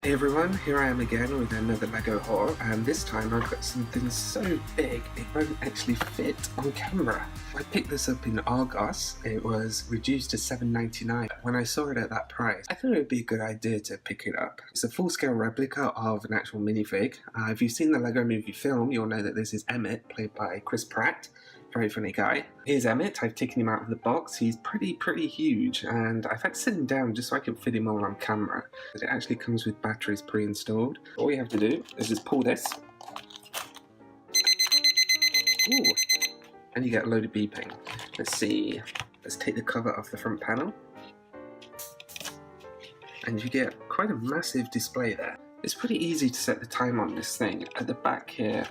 Hey everyone, here I am again with another LEGO haul, and this time I've got something so big it won't actually fit on camera. I picked this up in Argos. It was reduced to $7.99. When I saw it at that price, I thought it would be a good idea to pick it up. It's a full-scale replica of an actual minifig. If you've seen the LEGO movie film, you'll know that this is Emmet, played by Chris Pratt. Very funny guy. Here's Emmet. I've taken him out of the box. He's pretty huge, and I've had to sit him down just so I can fit him all on camera. It actually comes with batteries pre-installed. All you have to do is just pull this. Ooh. And you get a load of beeping. Let's see. Let's take the cover off the front panel. And you get quite a massive display there. It's pretty easy to set the time on this thing. At the back here,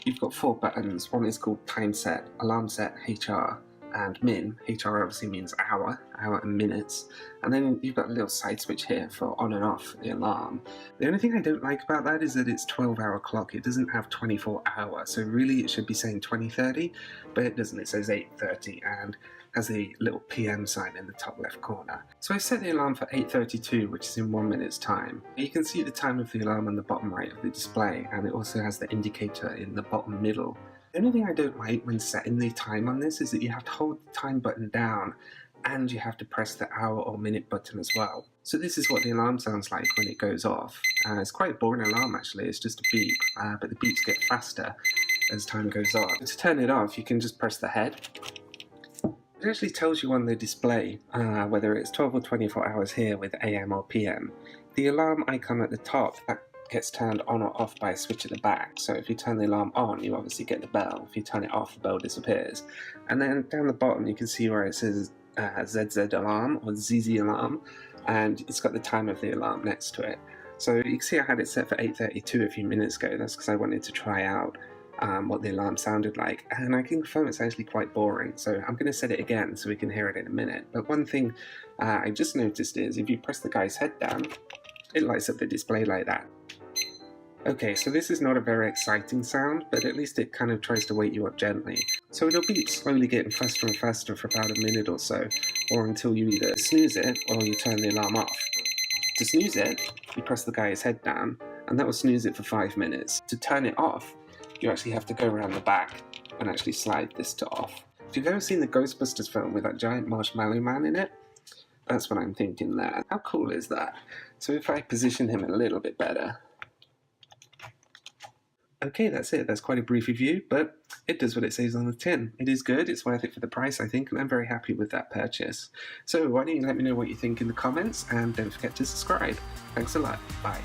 you've got 4 buttons. One is called time set, alarm set, HR, and min. HR obviously means hour and minutes. And then you've got a little side switch here for on and off the alarm. The only thing I don't like about that is that it's 12-hour clock. It doesn't have 24-hour, so really it should be saying 2030, but it doesn't. It says 8:30 and has a little PM sign in the top left corner. So I set the alarm for 8:32, which is in 1 minute's time. You can see the time of the alarm on the bottom right of the display, and it also has the indicator in the bottom middle. The only thing I don't like when setting the time on this is that you have to hold the time button down and you have to press the hour or minute button as well. So this is what the alarm sounds like when it goes off. It's quite a boring alarm actually, it's just a beep, but the beeps get faster as time goes on. To turn it off, you can just press the head. It actually tells you on the display whether it's 12 or 24 hours here with AM or PM. The alarm icon at the top, that gets turned on or off by a switch at the back. So if you turn the alarm on, you obviously get the bell. If you turn it off, the bell disappears. And then down the bottom you can see where it says ZZ alarm or ZZ alarm, and it's got the time of the alarm next to it. So you can see I had it set for 8:32 a few minutes ago. That's because I wanted to try out what the alarm sounded like, and I can confirm it's actually quite boring, so I'm going to set it again so we can hear it in a minute. But one thing I just noticed is if you press the guy's head down, it lights up the display like that. Okay, so this is not a very exciting sound, but at least it kind of tries to wake you up gently. So it'll beep slowly getting faster and faster for about a minute or so, or until you either snooze it or you turn the alarm off. To snooze it, you press the guy's head down, and that will snooze it for 5 minutes. To turn it off, you actually have to go around the back and actually slide this to off. If you've ever seen the Ghostbusters film with that giant marshmallow man in it, that's what I'm thinking there. How cool is that? So if I position him a little bit better. Okay, that's it. That's quite a brief review, but it does what it says on the tin. It is good, it's worth it for the price, I think, and I'm very happy with that purchase. So why don't you let me know what you think in the comments, and don't forget to subscribe. Thanks a lot. Bye.